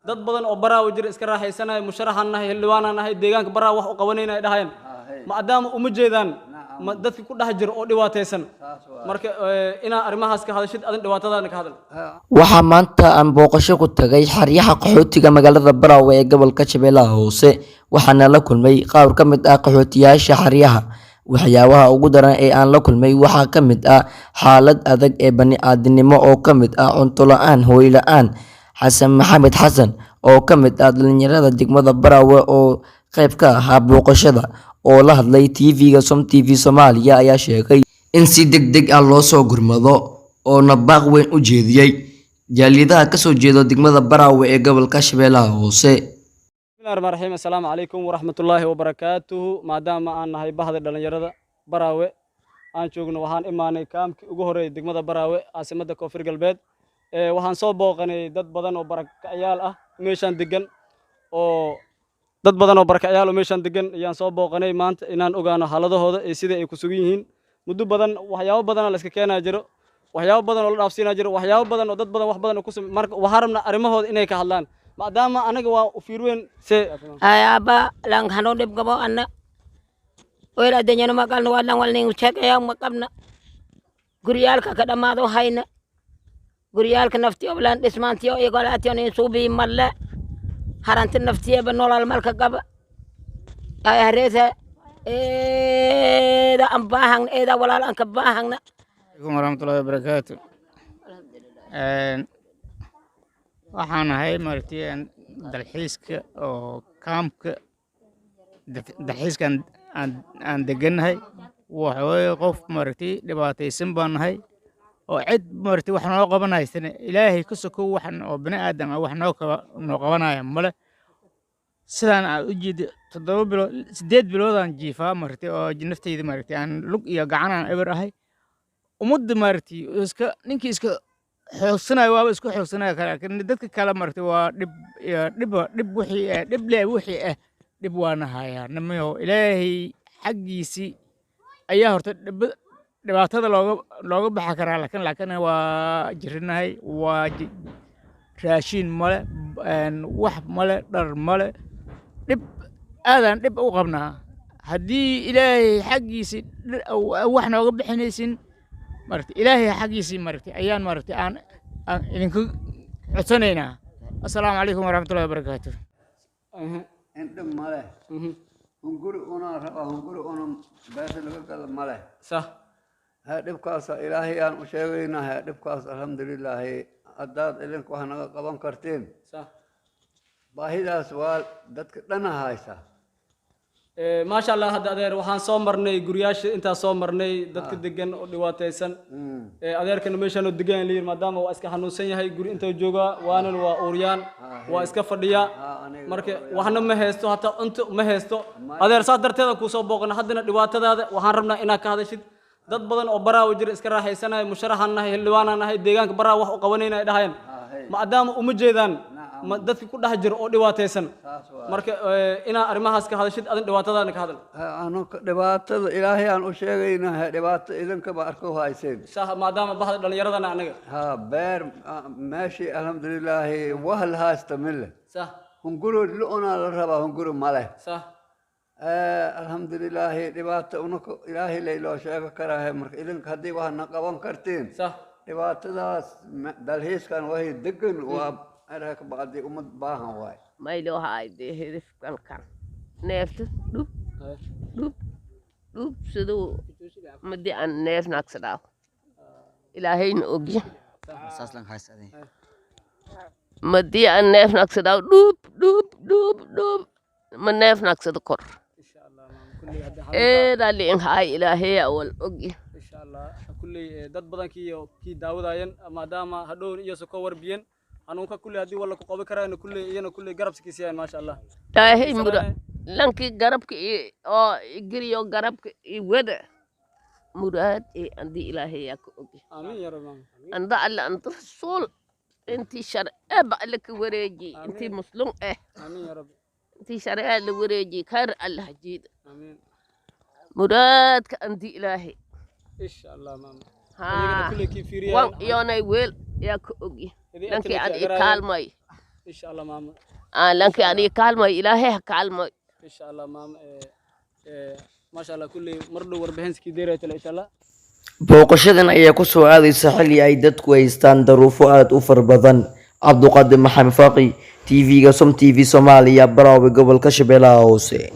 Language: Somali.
dad badan oo baraawo jira iska raaxaysanay musharaxanahay xildhibaananahay deegaanka baraawo wax u qabanayna dhahayn maadaama uma jeedaan dadka ku dhax jira oo dhibaataysan marka ina arimahaas ka hadashid adin dhibaatadana ka hadal waxa maanta aan booqasho ku tagay xaryaha qaxootiga magaalada Baraawe ee gobolka Shabeellaha Hoose waxaana la kulmay qaar ka mid ah qaxootiyaasha xaryaha waxyaabaha ugu daran ee aan la kulmay waxa ka mid ah xaalad adag ee bani'aadinimo oo ka mid ah cunto la'aan hooy la'aan Xasan Maxamed Xasan oo ka mid ah dhalinyarada degmada Baraawe oo qayb ka ah booqashada oo la hadlay TV-ga Som TV Soomaaliya ayaa sheegay in si degdeg ah loo soo gurmado oo nabaaq weyn u jeediyay jaaliyadaha ka soo jeedo degmada Baraawe ee gobolka Shabeellaha Hoose. Bismillahirrahmanirrahim. Assalaamu calaykum waraxmatullaahi wabarakaatuhu. maadaama aan nahay bahda dhalinyarada Baraawe aan joogno waxaan imaanay kaamkii ugu horeeyay degmada Baraawe caasimadda Koonfur Galbeed waxaan soo booqanay dad badan oo barakacayaal ah meeshan degan oo meeshan degan ayaan soo booqanay maanta inaan ogaano xaaladahooda ee sida ay ku sugan yihiin muddo badan waxyaabo badan la iska keenaa jiro waxyaabo badan oo la dhaafsiinaa jiro waxyaabo badan oo dad badan wax badan ku marka waxaan rabnaa arimahooda inay ka hadlaan maadaama anaga waa u fiirweyn se ayaba lang hano dib gabo anna wala adanyana magalno walan walning check ayaa maqabna guryaalka ka dhamaado hayna guryaalka naftiyo bilan dhismaantiyo igolaatiyo in suubi malle haranti naftiyo nolol malka gaba ay hareesa da ambahan da walaal an ka baahana alaykum warahmatullahi wabarakatuh waxaan ahay martii dalxiiska oo kaamka dalxiiskan aan deganahay waxa weeye qof martii dhibaataysan baan nahay oo cid martii wax noo qabanaysan ilaahay ku sokow waxan oo bini aadan wax noo qabanaya male sidaan aad u jeedo 7 bilood 8 bilood aan jiifaa martii oo naftayda martii aan lug iyo gacan aan eber ahay umada martii iska ninkii iska xoogsanay waaba isku xoogsanay laakiin dadka kale martii waa dib wixii dib waana hayaa namayo ilaahay xaqiisi ayaa horta dhibaatada looga baxa karaa laakiin waa jirinahay waa raashin male wax male dhar male dib aadan dib u qabnaa haddii ilaahay xaqiisi wax nooga bixinaysin marti ilaahay xaqiisi marti ayaan marti aan idinku codsanayna assalaamu calaykum waraxmatullaahi wabarakaatuh inta male hunguri una raba hunguri una beesha laga gado male صح dhibkaas ilaahay aan u sheegaynahay dhibkaas alxamdulillaah haddaad idinku wax naga qaban kartiin صح baahidaas waa dadka dhan haysa ما شاء الله هذا أدير وحن صامرني قرياش أنت صامرني دتك دجن ودواتيسن أدير كانوا مشانو دجن لي ما دام واسك حنوسين هاي قري أنت وجوجا وأنا وأوريان واسك فرديا مرك وحنا مهستو حتى أنت مهستو أدير صادر تدا كوسو بوقنا حدنا دوات هذا وحن ربنا إنك هذا شيء dad badan oo baraa wajir iska raaxaysanay musharaxanahay xildhibaananahay deegaanka baraa wax u qabanayna dhahayn maadaama uma jeedaan dadka ku dhax jira oo dhibaataysan marka ina arimahaas ka hadashid adin dhibaatadana ka hadal aanu dhibaatada ilaahay aan u sheegaynahay dhibaato idinka ba arko hayseen sax maadaama bahda dhalinyaradana anaga beer maashi alxamdulillaah wahal haasta mille sax hunguro loona la rabaa hunguro male sax alxamdulillaah dhibaato unaka ilaahay layloo sheego karaahe marka idinka haddii waxna qaban kartiin sax dhibaatadaas dalxiiskan wahay degan waa eraka bacdi ummad baahan waay mayloo haayde hedif kalkan neefta dhub siduu madi aan neef naqsadaa ilaahayna ogi madi aan neef naqsadaa dhub ma neef naqsada kor dhalin haay ilaahay awal ogi إن شاء الله كل دد بدن كي داوداين maadaama hadhow iyo soo warbiyen hanuunka kulli hadii wala ku qaban karaan kulli iyana kulli garab sikiisayaan ma sha Allah ilaahay mura lanki garabka oo igriyo garabka wada muraad andi ilaahay yaa ku ogi aamin ya rabbi anda alla anta sul inti shar'a laka wareeji inti muslim aamin ya rabbi inti shar'a la wareeji kar Allah jiid aamin muraadka andi ilaahay إن شاء الله ماما ها كل كيف يريا وان يوناي ويل يا كوجي لانكي عاد إكال ماي إن شاء الله ماما لانك يعني كلمة إلهي كلمة إن شاء الله ماما ما شاء الله كل مرة وربهنس كديرة إن شاء الله booqashadan ayaa ku soo aadaysa xilli ay dadku haystaan daruufo aad u fara badan. Cabduqaadir Maxamed Faaqi, TV-ga Som TV Soomaaliya, Baraawe, gobolka Shabeellaha Hoose.